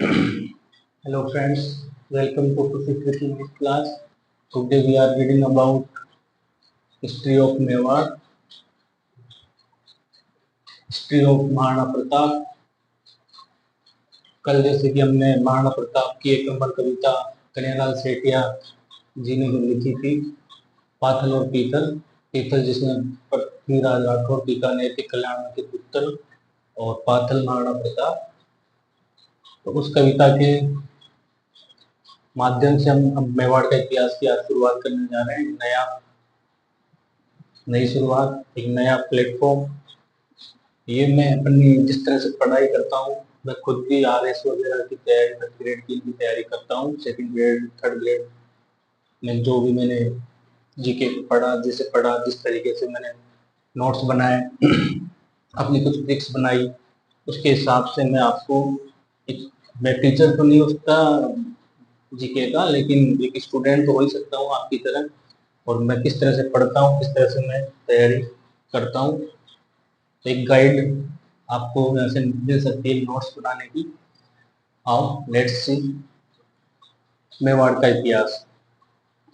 Hello friends, welcome to Physics English class. Today we are reading about history of Mewar, history of Maharana Pratap. कल जैसे कि हमने महाराणा प्रताप की एक नंबर कविता कन्हैयालाल सेठिया जी ने जो लिखी थी, पाथल और पीतल. पीतल जिसमें पृथ्वीराज राठौर बीकानेर के कल्याण के पुत्र और पाथल महाराणा प्रताप. तो उस कविता के माध्यम से हम अब मेवाड़ का इतिहास की आज शुरुआत करने जा रहे हैं. नई शुरुआत, एक नया प्लेटफॉर्म. ये मैं अपनी जिस तरह से पढ़ाई करता हूँ, मैं खुद भी RS वगैरह की तैयारी, थर्ड ग्रेड की तैयारी करता हूँ. सेकंड ग्रेड, थर्ड ग्रेड में जो भी मैंने जीके पढ़ा, जिसे पढ़ा, जिस तरीके से मैंने नोट्स बनाए, अपनी कुछ ट्रिक्स बनाई, उसके हिसाब से मैं आपको मैं टीचर तो नहीं उसका जीके का, लेकिन एक स्टूडेंट तो हो ही सकता हूँ आपकी तरह. और मैं किस तरह से पढ़ता हूँ, किस तरह से मैं तैयारी करता हूँ, तो एक गाइड आपको यहाँ से मिल सकती है नोट्स बनाने की. आओ लेट्स सी मेवाड़ का इतिहास.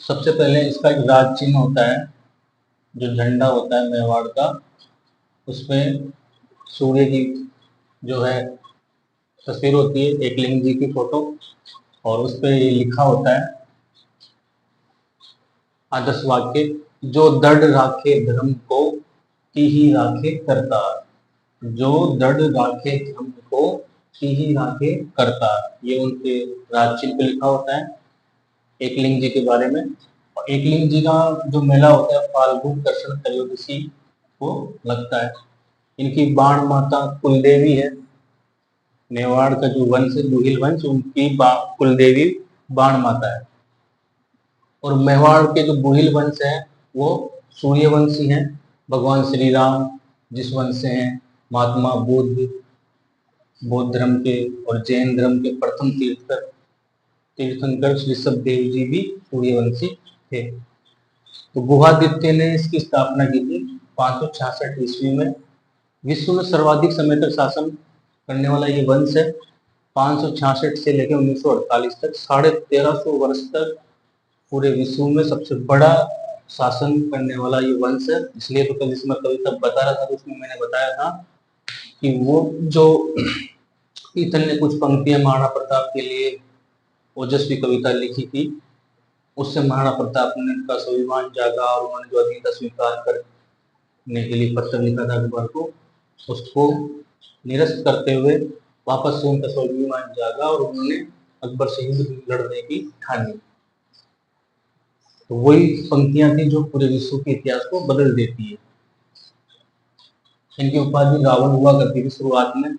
सबसे पहले इसका एक राज चिन्ह होता है, जो झंडा होता है मेवाड़ का, उसमें सूर्य की जो है तस्वीर होती है, एक लिंग जी की फोटो, और उस पर ये लिखा होता है आदर्श वाक्य, जो दृढ़ राखे धर्म को तिहि राखे करतार. जो दृढ़ राखे धर्म को तिहि राखे करतार, ये उनके राजचिन्ह पे लिखा होता है एकलिंग जी के बारे में. और एकलिंग जी का जो मेला होता है फाल्गुन कृष्ण त्रयोदशी को लगता है. इनकी बाण माता कुलदेवी है. मेवाड़ का जो वंश है, गुहिल वंश, उनकी कुलदेवी बाण माता है. और मेवाड़ के जो गुहिल वंश है वो सूर्यवंशी हैं. भगवान श्री राम जिस वंश से हैं, महात्मा बुद्ध बौद्ध धर्म के और जैन धर्म के प्रथम तीर्थंकर ऋषभ देव जी भी सूर्यवंशी थे. तो गुहादित्य ने इसकी स्थापना की थी 566 ईस्वी में. विश्व में सर्वाधिक समय तक शासन करने वाला ये वंश है. 566 से लेकर 1948 तक 1350 वर्ष तक पूरे विश्व में सबसे बड़ा शासन करने वाला ये वंश है. इसलिए तो कल इसमें कविता बता रहा था, तो उसमें मैंने बताया था कि वो जो पीतल ने कुछ पंक्तियां महाराणा प्रताप के लिए ओजस्वी कविता लिखी थी, उससे महाराणा प्रताप ने उनका स्वाभिमान जागा और उन्होंने जो अधीनता स्वीकार करने के लिए पत्र लिखा था अकबर को, उसको निरस्त करते हुए वापस से उनका स्वाभिमान जागा और उन्होंने अकबर से युद्ध लड़ने की ठानी. तो वही पंक्तियां थी जो पूरे विश्व के इतिहास को बदल देती है. इनकी उपाधि रावण हुआ करती थी शुरुआत में.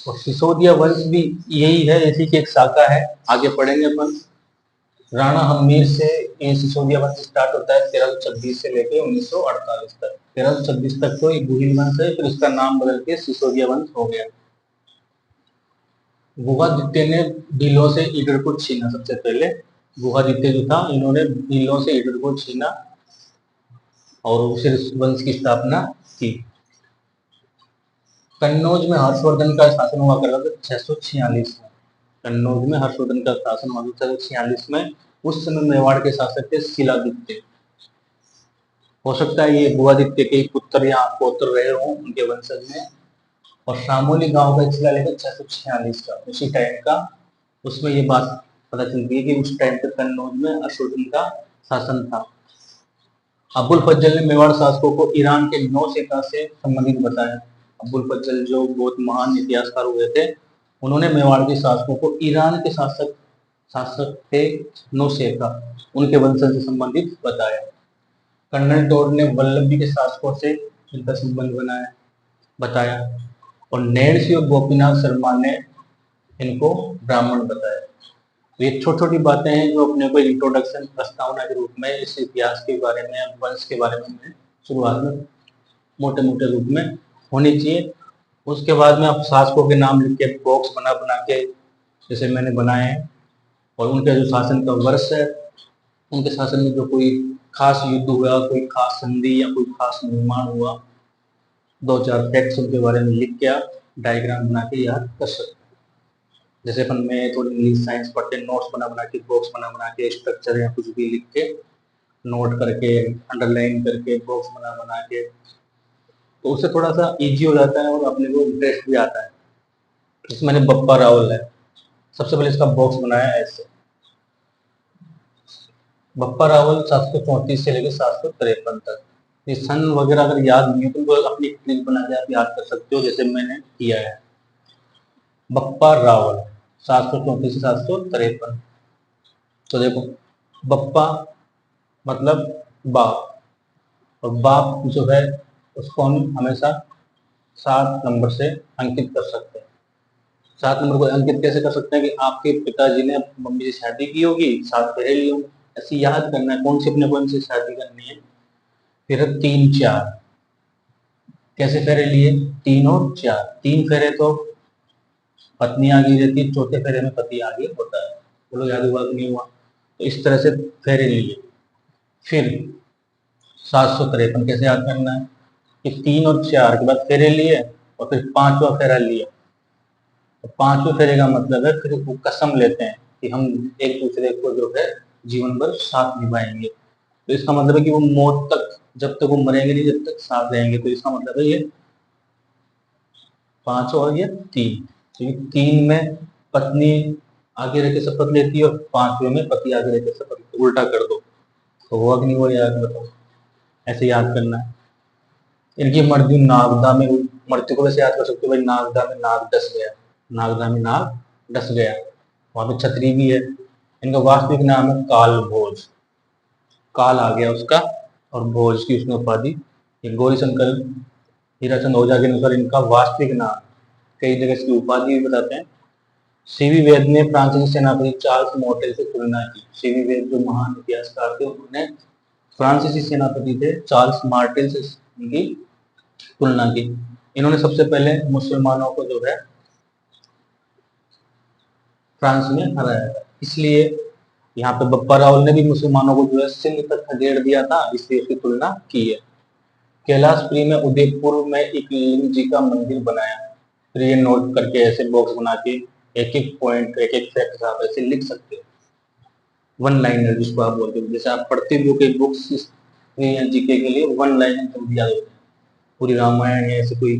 और सिसोदिया वंश भी यही है, इसी की एक शाखा है. आगे पढ़ेंगे अपन. राणा हम्मीर से ये सिसोदिया वंश स्टार्ट होता है 1326 से लेकर 1948 तक. 1326 तक तो ये गुहिल वंश है, फिर उसका नाम बदल के सिसोदिया वंश हो गया. गुहादित्य ने भीलों से ईडर को छीना. सबसे पहले गुहादित्य जो था, इन्होंने भीलों से ईडर को छीना और फिर वंश की स्थापना की. कन्नौज में हर्षवर्धन का शासन हुआ करता था 646 में. कन्नौज में हर्षवर्धन का शासन हुआ 646 में. उस समय मेवाड़ के शासक थे शिलादित्य. हो सकता है ये गुहादित्य के पुत्र या पौत्र रहे हों उनके वंशज में. और शामोली गांव का शिलालेख 646 का, उसी टाइम का. उसमें ये बात पता चलती है कि उस टाइम पे कन्नौज में हर्षवर्धन का शासन था. अबुल फजल ने मेवाड़ शासकों को ईरान के नौसेना से संबंधित बताया. अबुल फजल जो बहुत महान इतिहासकार हुए थे, उन्होंने मेवाड़ के शासकों को ईरान के शासक थे नौसेना, उनके वंशज से संबंधित बताया. टोड ने वल्लभी के शासकों से इनका संबंध बताया. और नैणसी और गोपीनाथ शर्मा ने इनको ब्राह्मण बताया. तो ये छोटी छोटी बातें हैं जो अपने को इंट्रोडक्शन प्रस्तावना के रूप में इस इतिहास के बारे में, वंश के बारे में शुरुआत में मोटे मोटे रूप में होनी चाहिए. उसके बाद में आप शासकों के नाम लिख के बॉक्स बना बना के जैसे मैंने बनाए हैं, और उनके जो शासन का वर्ष है, उनके शासन में जो कोई खास युद्ध हुआ, कोई खास संधि या कोई खास निर्माण हुआ, 2-4 फैक्ट्स उनके बारे में लिख के डायग्राम बना के याद कर सकते हैं। जैसे अपन में थोड़ी इंग्लिश साइंस पढ़ते हैं, नोट्स बना बना के, बॉक्स बना बना के, स्ट्रक्चर या कुछ भी लिख के, नोट करके, अंडरलाइन करके, बॉक्स बना बना के, तो उससे थोड़ा सा इजी हो जाता है और अपने को इंटरेस्ट भी आता है। इसमें मैंने बप्पा रावल है, सबसे पहले इसका बॉक्स बनाया ऐसे। बप्पा रावल 734 से लेकर 753 तक। ये सन वगैरह अगर याद नहीं है तो वो अपनी क्लिप बना के आप याद कर सकते हो, जैसे मैंने किया है। बप्पा रावल 734 से 753। तो देखो, बप्पा मतलब बाप, और बाप जो है उसको हम हमेशा 7 नंबर से अंकित कर सकते हैं। 7 नंबर को अंकित कैसे कर सकते हैं कि आपके पिताजी ने अपनी मम्मी से शादी की होगी, 7 फेरे लिए होंगे, ऐसे याद करना है कौन सी अपने कौन से शादी करनी है। फिर 3 4, कैसे फेरे लिए, 3 और 4, 3 फेरे तो पत्नी आगे रहती है, चौथे फेरे में पति आगे होता है। बोलो याद हुआ कि नहीं हुआ? तो इस तरह से फेरे लिए। फिर 753 कैसे याद करना है कि 3 और 4 के बाद फेरे लिए और फिर 5वां फेरा लिया। तो 5वें फेरे का मतलब है फिर वो कसम लेते हैं कि हम एक दूसरे को जो है जीवन भर साथ निभाएंगे। तो इसका मतलब है कि वो मौत तक, जब तक वो मरेंगे नहीं, जब तक साथ रहेंगे। तो इसका मतलब है ये 5 और ये 3, तो ये 3 में पत्नी आगे रह के शपथ लेती है और 5वें में पति आगे रह के शपथ लेते, उल्टा कर दो तो हुआ कि नहीं हुआ, याद बताओ। ऐसे याद करना है। इनकी मृत्यु नागदा में हुई। मृत्यु को वैसे याद कर सकते हो भाई, नागदा में नाग डस गया, नागदा में नाग डस गया, वहां पे छतरी भी है। इनका वास्तविक नाम है काल भोज, काल आ गया उसका, और भोज की उसने उपाधि। गौरी शंकर हीराचंद ओझा के अनुसार इनका वास्तविक नाम, कई जगह इसकी उपाधि भी बताते हैं। सीवी वेद ने फ्रांसीसी सेनापति चार्ल्स मॉर्टेल से तुलना की। सीवी वेद जो महान इतिहासकार थे, उन्होंने फ्रांसीसी सेनापति थे चार्ल्स मार्टेल से इनकी तुलना की। इन्होंने सबसे पहले मुसलमानों को जो है फ्रांस में हराया था, इसलिए यहाँ पे बप्पा रावल ने भी मुसलमानों को जो है सिंध तक खदेड़ दिया था, इसलिए उसकी तुलना की है। कैलाशपुरी में उदयपुर में एक लिंग जी का मंदिर बनाया। फिर ये नोट करके ऐसे बॉक्स बना के एक एक पॉइंट, एक एक फैक्ट आप ऐसे लिख सकते हो, वन लाइनर जिसको आप बोलते हो। जैसे आप पढ़ते हो कई बुक्स जीके के लिए वन लाइनर जल्दी याद होते हैं। पूरी रामायण या ऐसे कोई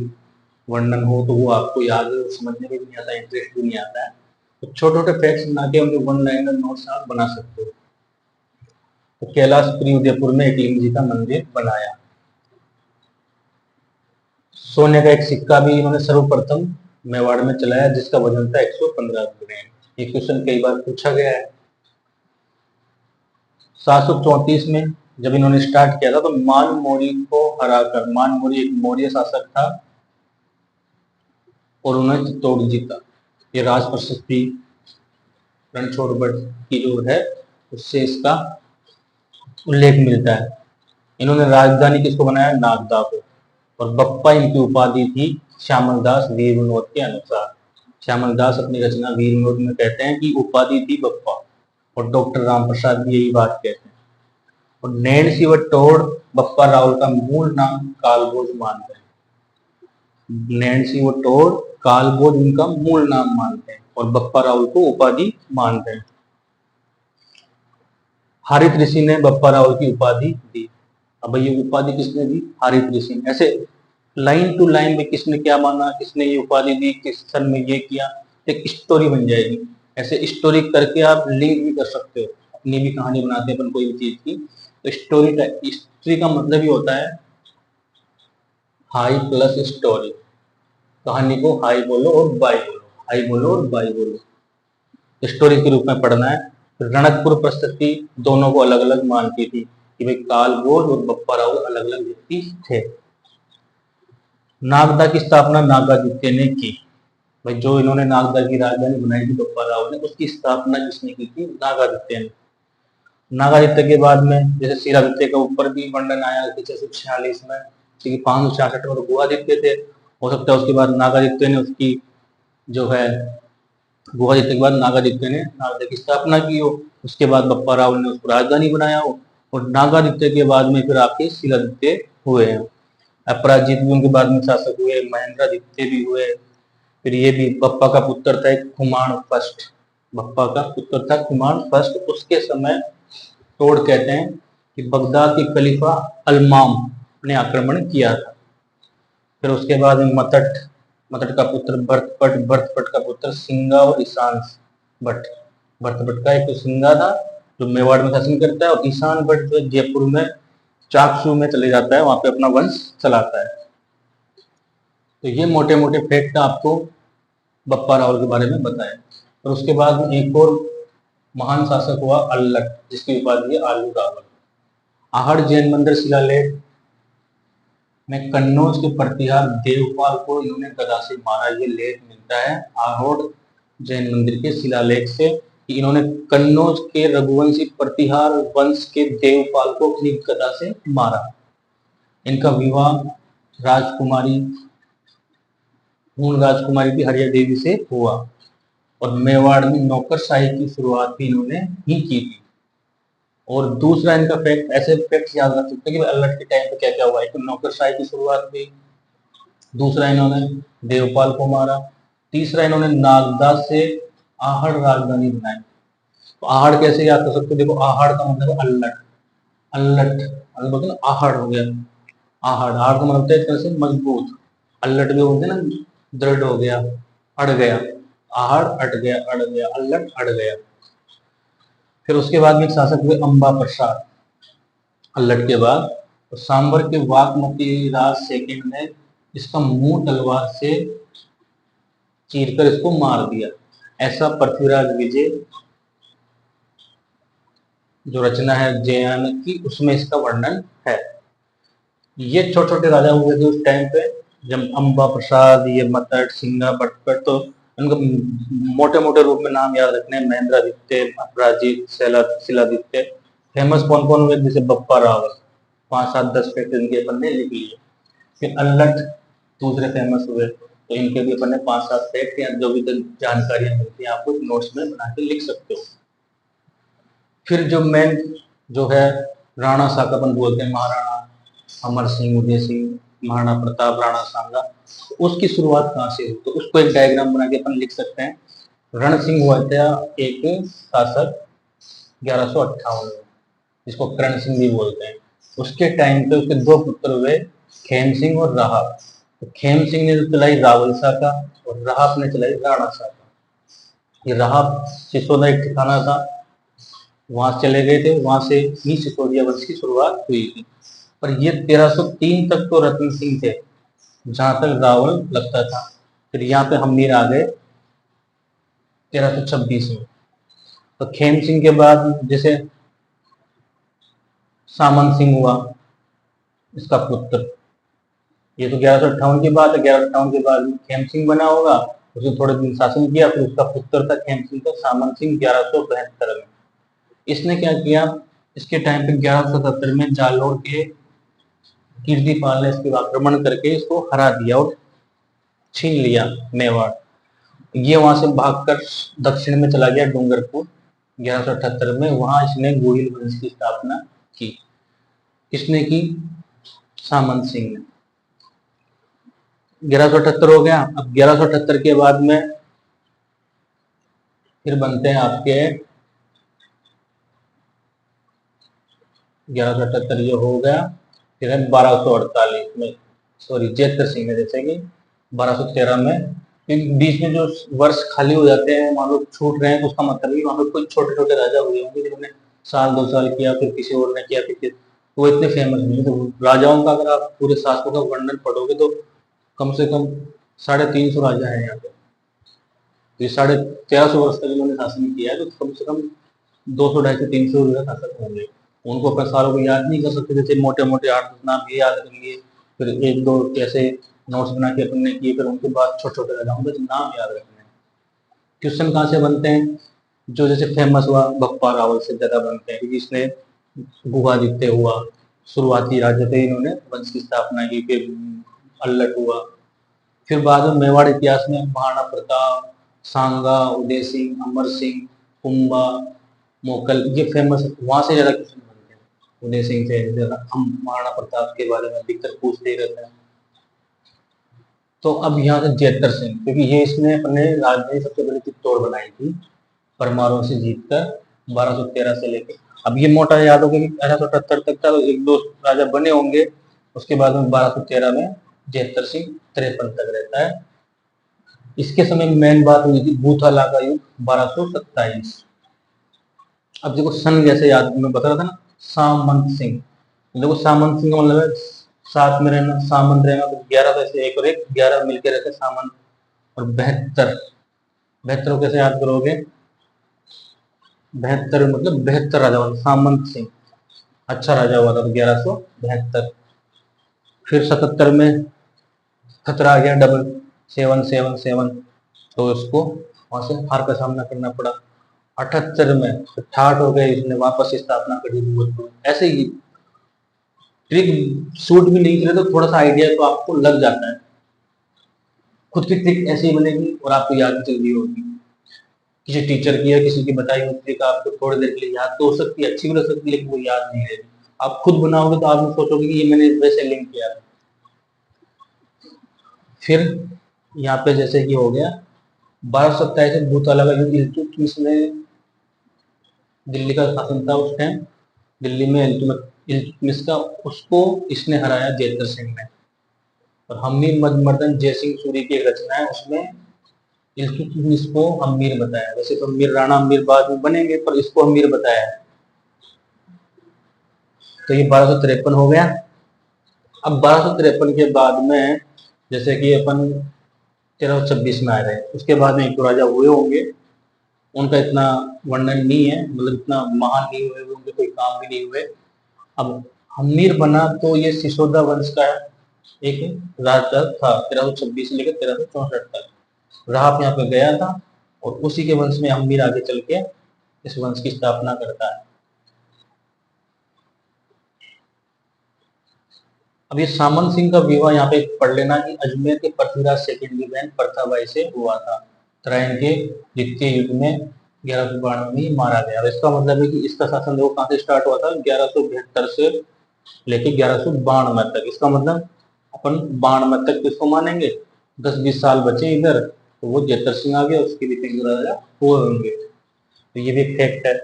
वर्णन हो तो वो आपको याद समझने में भी नहीं आता, इंटरेस्ट भी नहीं आता है। तो छोटे छोटे फैक्ट्स बना के उनके वन लाइनर नोट्स आप बना सकते हो। तो कैलाशपुरी उदयपुर में एक लिंग जी का मंदिर बनाया। सोने का एक सिक्का भी इन्होंने सर्वप्रथम मेवाड़ में चलाया, जिसका वजन था 115 ग्राम। ये क्वेश्चन कई बार पूछा गया है। 734 में जब इन्होंने स्टार्ट किया था तो मान मोरी को हराकर, मान मोरी एक मौर्य शासक था और उन्हें चित्तौड़ जीता। ये राज प्रशस्ति रणछोड़ की जो है उससे इसका उल्लेख मिलता है। इन्होंने राजधानी किसको बनाया, नागदा को। और बप्पा इनकी उपाधि थी श्यामल दास वीर विनोद के अनुसार। श्यामल दास अपनी रचना वीर विनोद में कहते हैं कि उपाधि थी बप्पा, और डॉक्टर राम प्रसाद भी यही बात कहते हैं। और नैणसी व टोड़ बप्पा रावल का मूल नाम कालभोज मानते हैं। नैणसी व टोड़ कालभोज उनका मूल नाम मानते हैं और बप्पा रावल को उपाधि मानते हैं। हारित ऋषि ने बप्पा रावल की उपाधि दी। अब ये उपाधि किसने दी, हारित ऋषि ने। ऐसे लाइन टू लाइन में किसने क्या माना, किसने ये उपाधि दी, किस सन में ये किया, एक स्टोरी बन जाएगी। ऐसे स्टोरी करके आप लिंक भी कर सकते हो, अपनी भी कहानी बनाते हैं अपन कोई भी चीज की। तो स्टोरी का मतलब ही होता है हाई प्लस स्टोरी। कहानी को हाई बोलो और बाई बोलो, हाई बोलो और बाई बोलो, स्टोरी के रूप में पढ़ना है। रणकपुर प्रस्तुति दोनों को अलग अलग मानती थी कि भाई कालभोज और बप्पा रावल अलग अलग व्यक्ति थे। नागदा की स्थापना नागादित्य ने की। भाई जो इन्होंने नागदा की राजधानी बनाई थी बप्पा रावल ने, उसकी स्थापना किसने की थी, नागादित्य ने। नागादित्य के बाद में जैसे शीलादित्य के ऊपर भी वर्णन आया 646 में, क्योंकि 566 में तो गुहादित्य थे। हो सकता है उसके बाद नागादित्य ने उसकी जो है गुहादित्य के बाद नागादित्य ने नागदा की स्थापना की हो। उसके बाद बप्पा रावल ने उसको राजधानी बनाया हो, और नागादित्य के बाद में फिर आपके शीलादित्य हुए हैं। अपराजित भी उनके बाद में शासक हुए, महेंद्रादित्य भी हुए, फिर ये भी बप्पा का पुत्र था एक खुमान फर्स्ट, बप्पा का पुत्र था खुमान फर्स्ट। उसके समय तोड़ कहते हैं कि बगदाद के खलीफा अलमाम ने आक्रमण किया था। फिर उसके बाद मतट, मतट का पुत्र भरतपट, भरतपट का पुत्र सिंगा और ईशान भट्ट। भरतपट का एक तो सिंगा था जो मेवाड़ में शासन करता है, और ईशान भट्ट जो जयपुर में चाकसू में चले जाता है, वहां पे अपना वंश चलाता है। तो ये मोटे मोटे फैक्ट आपको बप्पा रावल के बारे में बताया। और उसके बाद एक और महान शासक हुआ अल्लट, जिसकी उपाधि है आलू रावल। आहड़ जैन मंदिर शिलालेख में कन्नौज के प्रतिहार देवपाल को इन्होंने गदा से मारा, ये लेख मिलता है आहड़ जैन मंदिर के शिलालेख से कि इन्होंने कन्नौज के रघुवंशी प्रतिहार वंश के देवपाल को अपनी गदा से मारा। इनका विवाह राजकुमारी राजकुमारी भी हरिया देवी से हुआ, और मेवाड़ में नौकरशाही की शुरुआत भी इन्होंने ही की थी। और दूसरा इनका फैक्ट, ऐसे फैक्ट याद रख सकते हैं कि अल्लट के टाइम पे क्या क्या हुआ है। तो नौकरशाही की शुरुआत हुई, दूसरा इन्होंने देवपाल को मारा, तीसरा इन्होंने नागदा से आहड़ राजधानी बनाई। तो आहड़ कैसे याद कर सकते हो, देखो आहड़ का मतलब है अल्लट, अल्लट अगर बोलते ना आहड़ हो गया, आहड़, आहड़ का मतलब होता है एक तरह से मजबूत, अल्लट भी बोलते हैं ना दृढ़ हो गया, अड़ गया, आहड़ अट गया, अड़ गया, अल्लट अड़ गया। फिर उसके बाद में एक शासक हुए अंबा प्रसाद अल्लट के बाद। तो सांबर के वाकमती राज सेकंड ने इसका मुंह तलवार से चीरकर इसको मार दिया। ऐसा पृथ्वीराज विजय जो रचना है जयान की, उसमें इसका वर्णन है। ये छोटे छोटे राजा हुए थे उस टाइम पे, जब अंबा प्रसाद, ये मतट, सिंगा, भटपट, तो उनका मोटे मोटे रूप में नाम याद रखने हैं, महेंद्रादित्य, अपराजित, शिलादित्य। फेमस कौन कौन हुए, जैसे बप्पा रावल, 5 7 10 फैक्ट इनके अपन ने लिख लिए। फिर अल्लट दूसरे फेमस हुए, तो इनके भी अपन ने 5 7 फैक्ट या जो भी जानकारियां मिलती है आपको नोट्स में बना के लिख सकते हो। फिर जो मेन जो है राणा शाह अपन बोलते हैं, महाराणा अमर सिंह, उदय सिंह, महाराणा प्रताप, राणा सांगा, तो उसकी शुरुआत कहाँ से हुई, तो उसको एक डायग्राम बना के अपन लिख सकते हैं। रण सिंह हुआ था एक शासक 1158 में, जिसको करण सिंह भी बोलते हैं। उसके टाइम पे उसके 2 पुत्र हुए, खेम सिंह और राहब। तो खेम सिंह ने तो चलाई रावल शाह का, और राहब ने चलाई राणा शाह का। ये राहब सिसोदा एक ठिकाना था, वहां चले गए थे, वहां से ही सिसोदिया वंश की शुरुआत हुई थी। पर ये 1303 तक तो रतन सिंह थे, जहां तक रावल लगता था। फिर यहाँ पे हमीर आ गए 1326 में। तो खेम सिंह के बाद जैसे सामंत सिंह हुआ, इसका पुत्र, ये तो 1158 की बात है, 1158 के बाद खेम सिंह बना होगा, उसने थोड़े दिन शासन किया, फिर उसका पुत्र था खेम सिंह का सामंत सिंह 1172 में। इसने क्या किया, इसके टाइम पे 1177 में जालोर के कीर्तिपाल ने इसके आक्रमण करके इसको हरा दिया और छीन लिया मेवाड़। ये वहां से भागकर दक्षिण में चला गया डूंगरपुर 1178 में, वहां इसने गोहिल वंश की स्थापना की। किसने की, सामंत सिंह ने। 1178 हो गया। अब 1178 के बाद में फिर बनते हैं आपके 1178 ये हो गया। फिर है 1248 में, सॉरी जैतर सिंह है, जैसे कि 1213 में। बीच में जो वर्ष खाली हो जाते हैं, मान लो छूट रहे हैं, तो उसका मतलब है वहां पर कुछ छोटे छोटे राजा हुए होंगे जिन्होंने साल 2 साल किया, फिर किसी और ने किया, फिर तो वो इतने फेमस नहीं है। तो राजाओं का अगर आप पूरे शासकों का वर्णन पढ़ोगे तो कम से कम 350 राजा है यहाँ पे। तो ये 1350 वर्ष तक इन्होंने शासन किया है, तो कम से कम 200 250 300 शासक होंगे। उनको अपन सारों को याद नहीं कर सकते, जैसे मोटे मोटे 8 10 नाम ये याद करेंगे, फिर 1 2 ऐसे नोट्स बना के अपन ने किए, फिर उनके बाद छोटे छोटे राजाओं के नाम याद रखने हैं। क्वेश्चन कहाँ से बनते हैं, जो जैसे फेमस हुआ बप्पा रावल से ज्यादा बनते हैं, क्योंकि इसने गुहादित्य हुआ, शुरुआती राजा थे, इन्होंने वंश की स्थापना की। फिर अल्लट हुआ, फिर बाद में मेवाड़ इतिहास में महाराणा प्रताप, सांगा, उदय सिंह, अमर सिंह, कुंभा, मोकल, ये फेमस, वहां से ज्यादा क्वेश्चन बनते हैं। उदय सिंह से ज्यादा हम महाराणा प्रताप के बारे में अधिकतर पूछते ही रहते हैं। तो अब यहाँ से जेतर सिंह, क्योंकि ये इसने अपने राजधानी सबसे बड़ी चित्तौड़ बनाई थी परमारों से जीतकर 1213 से लेके। अब ये मोटा याद हो गया कि 1878 तक था, तो एक दो राजा बने होंगे, उसके बाद में 1213 में जेतर सिंह 53 तक रहता है। इसके समय मेन बात हुई थी बूथाला का युद्ध 1227। अब देखो सन जैसे याद मैं बता रहा था ना, सामंत सिंह, देखो सामंत सिंह का मतलब है साथ में रहना, सामंत रहना, तो 11 वैसे एक और एक 11 मिलकर रहते सामंत। और 72, 72 को कैसे याद करोगे, 72 मतलब 72 राजा हुआ सामंत सिंह, अच्छा राजा हुआ था, तो 1172। फिर 77 में खतरा आ गया डबल, 777, तो इसको वहां से हार का सामना करना पड़ा। 78 में तो ठाठ हो गए, इसने वापस स्थापना करी भूतपूर्व। ऐसे ही ट्रिक सूट भी नहीं करे तो थोड़ा सा आइडिया तो आपको लग जाता है, खुद की ट्रिक ऐसी ही बनेगी और आपको याद भी जल्दी होगी। किसी टीचर की या किसी की बताई हुई ट्रिक आपको थोड़ी देर के लिए याद तो हो सकती है, अच्छी भी हो सकती है, लेकिन वो याद नहीं रहेगी। आप खुद बनाओगे तो आप सोचोगे कि ये मैंने वैसे लिंक किया था। फिर यहाँ पे जैसे कि हो गया 1227 में भूतवाला का युद्ध, इल्तुतमिश ने दिल्ली का शासन था उस टाइम, दिल्ली में इल्तुतमिश का, उसको इसने हराया जेतर सिंह ने। और हमीर मदमर्दन जयसिंह सूरी की एक रचना है, उसमें इल्तुतमिश को अमीर बताया। वैसे तो अमीर राणा अमीर बाद में बनेंगे, पर इसको अमीर बताया है। तो ये 1253 हो गया। अब 1253 के बाद में जैसे कि अपन 1326 में आ रहे हैं, उसके बाद में एक दो राजा हुए होंगे, उनका इतना वर्णन नहीं है, मतलब इतना महान नहीं हुए, उनके कोई काम भी नहीं हुए। अब हमीर बना तो ये सिसोदा वंश का एक राजा था, 1326 से लेकर 1364 तक राह यहाँ पे गया था, और उसी के वंश में हमीर आगे चल के इस वंश की स्थापना करता है। अब ये सामंत सिंह का विवाह यहाँ पे पढ़ लेना कि अजमेर के पृथ्वीराज सेकंड की बहन प्रथाबाई से हुआ था। तराइन के द्वितीय युद्ध में 1192 में मारा गया। इसका मतलब है कि इसका शासन देखो कहाँ से स्टार्ट हुआ था, 1172 से लेके 1192 तक। इसका मतलब अपन 92 तक किसको मानेंगे, 10-20 साल बचे इधर, तो वो जेतर सिंह आ गया, उसके भी 3 राजा वो होंगे। तो ये भी एक फैक्ट है।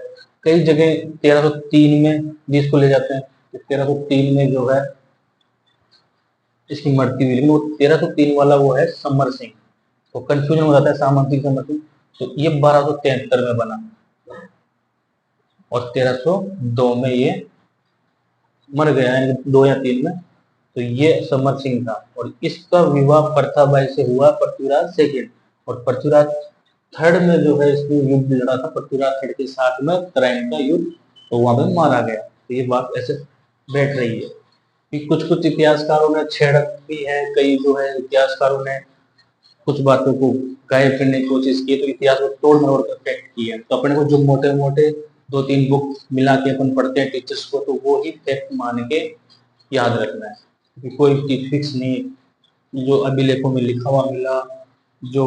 कई जगह 1303 में भी इसको ले जाते हैं, 1303 में जो है इसकी मृत्यु हुई, लेकिन वो 1303 वाला वो है समर सिंह, तो कंफ्यूजन हो जाता है सामंत सिंह समर सिंह। तो ये 1273 में बना और 1302 में ये मर गया, यानी 2 या 3 में। तो ये समर सिंह था, और इसका विवाह प्रथाबाई से हुआ, पृथ्वीराज सेकंड। और पृथ्वीराज थर्ड में जो है इसने युद्ध लड़ा था, पृथ्वीराज थर्ड के साथ में तराइन का युद्ध, तो वहां पे मारा गया। तो ये बात ऐसे बैठ रही है कि कुछ कुछ इतिहासकारों ने छेड़ भी है, कई जो है इतिहासकारों ने कुछ बातों को गायब करने की कोशिश की, तो इतिहास को तोड़ मरोड़ कर फैक्ट की है। तो अपने को जो मोटे मोटे 2-3 बुक मिला के अपन पढ़ते हैं टीचर्स को, तो वो ही फैक्ट मान के याद रखना है, कि कोई चीज फिक्स नहीं। जो अभिलेखों में लिखा हुआ मिला, जो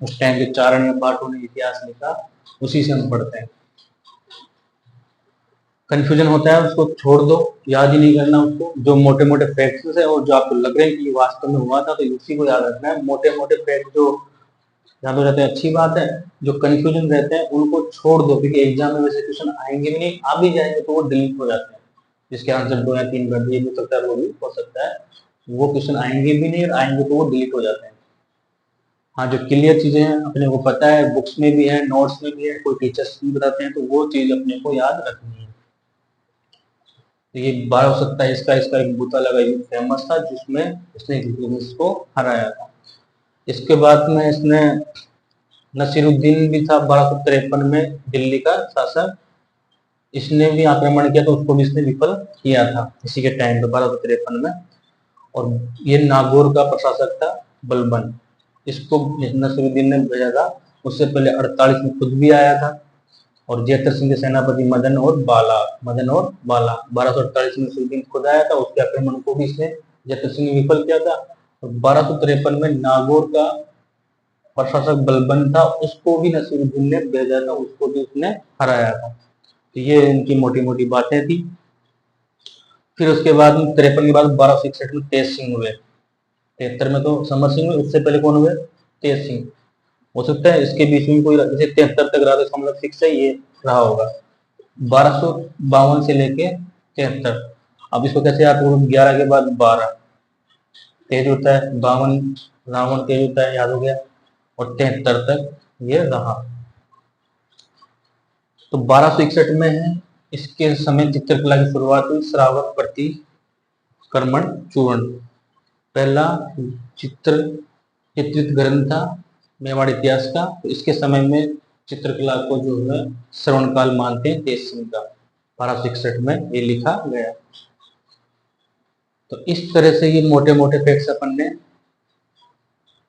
उस टाइम के चारण या पाठों ने इतिहास लिखा, उसी से हम पढ़ते हैं। कंफ्यूजन होता है उसको छोड़ दो, याद ही नहीं करना उसको। जो मोटे मोटे फैक्ट्स है और जो आपको लग रहे हैं कि वास्तव में हुआ था, तो उसी को याद रखना है। मोटे मोटे फैक्ट जो याद हो जाते हैं अच्छी बात है, जो कंफ्यूजन रहते हैं उनको छोड़ दो, क्योंकि एग्जाम में वैसे क्वेश्चन आएंगे भी नहीं, आ भी जाएंगे तो वो डिलीट हो जाते हैं। जिसके आंसर 2 या 3 कर दिए भी सकता है, वो भी हो सकता है, वो क्वेश्चन आएंगे भी नहीं, और आएंगे तो वो डिलीट हो जाते हैं। हाँ, जो क्लियर चीजें हैं अपने को पता है, बुक्स में भी है, नोट्स में भी है, कोई टीचर्स भी बताते हैं, तो वो चीज अपने को याद रखनी है। तो ये 1227 का इसका एक बूता लगा युद्ध फेमस था, जिसमें इसने इल्तुतमिश को हराया था। इसके बाद में इसने नसीरुद्दीन भी था 1253 में दिल्ली का शासक, इसने भी आक्रमण किया, तो उसको भी इसने विफल किया था इसी के टाइम पे 1253 में। और ये नागौर का प्रशासक था बलबन, इसको नसीरुद्दीन ने भेजा था। उससे पहले 48 में खुद भी आया था, और जेतर सिंह के सेनापति मदन और बाला 1248 में नसीरुद्दीन खुद आया था, उसके आक्रमण को भी इसने जेतर सिंह ने विफल किया था। और 1253 में नागौर का प्रशासक बलबन था, उसको भी नसीरुद्दीन ने भेजा था, उसको भी उसने हराया था। तो ये इनकी मोटी मोटी बातें थी। फिर उसके बाद 53 के बाद 1261 में तेज सिंह हुए। 73 में तो समर सिंह हुए, उससे पहले कौन हुए? तेज सिंह। हो सकता है इसके बीच में कोई, जैसे 73 तक रहा तो इसका मतलब फिक्स है ये रहा होगा। 1252 से लेके 73। अब इसको कैसे याद करूँ? 11 के बाद 12 तेज होता है, 52 रावण तेज होता है, याद हो गया। और 73 तक ये रहा। तो 1261 में है इसके समय चित्रकला की शुरुआत हुई, श्रावक प्रतिक्रमण चूर्ण पहला चित्रित ग्रंथ था मेवाड़ इतिहास का। तो इसके समय में चित्रकला को जो है श्रवण काल मानते हैं तेज सिंह का, 1261 में ये लिखा गया। तो इस तरह से ये मोटे मोटे फैक्ट्स अपन ने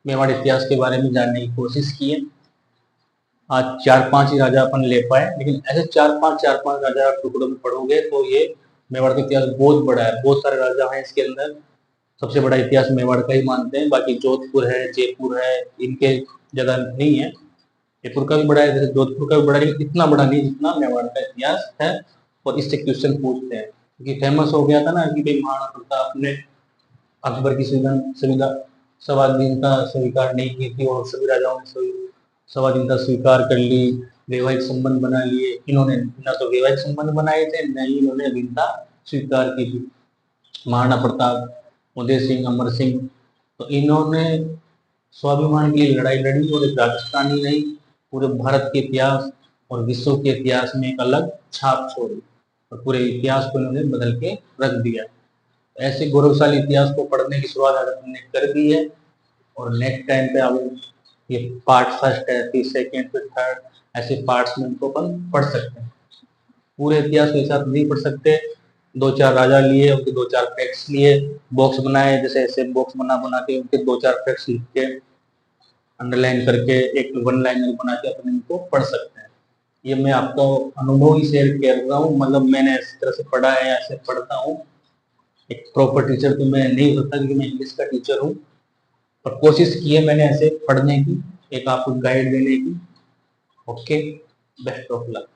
मेवाड़ इतिहास के बारे में जानने की कोशिश की है। आज 4-5 ही राजा अपन ले पाए, लेकिन ऐसे 4-5 राजा टुकड़ों में पढ़ोगे तो ये मेवाड़ का इतिहास बहुत बड़ा है, बहुत सारे राजा हैं इसके अंदर। सबसे बड़ा इतिहास मेवाड़ का ही मानते हैं, बाकी जोधपुर है, जयपुर है, इनके ज्यादा नहीं है। जयपुर का भी बड़ा है, जैसे जोधपुर का भी बड़ा है, लेकिन इतना बड़ा नहीं जितना मेवाड़ का इतिहास है। और इससे क्वेश्चन पूछते हैं क्योंकि फेमस हो गया था ना कि भाई महाराणा प्रताप ने अकबर की सुविधा स्वाधीनता स्वीकार नहीं की थी और सभी राजाओं ने स्वाधीनता स्वीकार कर ली, वैवाहिक संबंध बना लिए। इन्होंने ना तो वैवाहिक संबंध बनाए थे, न ही इन्होंने अधीनता स्वीकार की थी। महाराणा प्रताप, उदय सिंह, अमर सिंह, तो इन्होंने स्वाभिमान की लड़ाई लड़ी और एक राजस्थान ही नहीं पूरे भारत के इतिहास और विश्व के इतिहास में एक अलग छाप छोड़ी और पूरे इतिहास को इन्होंने बदल के रख दिया। ऐसे गौरवशाली इतिहास को पढ़ने की शुरुआत आज हमने कर दी है। और नेक्स्ट टाइम पे अब ये पार्ट फर्स्ट है, फिर सेकेंड, फिर थर्ड, ऐसे पार्ट्स में इनको अपन पढ़ सकते हैं। पूरे इतिहास के साथ नहीं पढ़ सकते। 2-4 राजा लिए, उनके 2-4 फैक्ट्स लिए, बॉक्स बनाए, जैसे ऐसे बॉक्स बना बना के उनके 2-4 फैक्ट्स लिख के अंडरलाइन करके एक वन लाइनर बना के अपन इनको पढ़ सकते हैं। ये मैं आपको अनुभव ही शेयर कर रहा हूँ, मतलब मैंने इस तरह से पढ़ा है, ऐसे पढ़ता हूँ। एक प्रॉपर टीचर तो मैं नहीं होता क्योंकि मैं इंग्लिश का टीचर हूँ, पर कोशिश की है मैंने ऐसे पढ़ने की, एक आपको गाइड देने की। Okay, best of luck.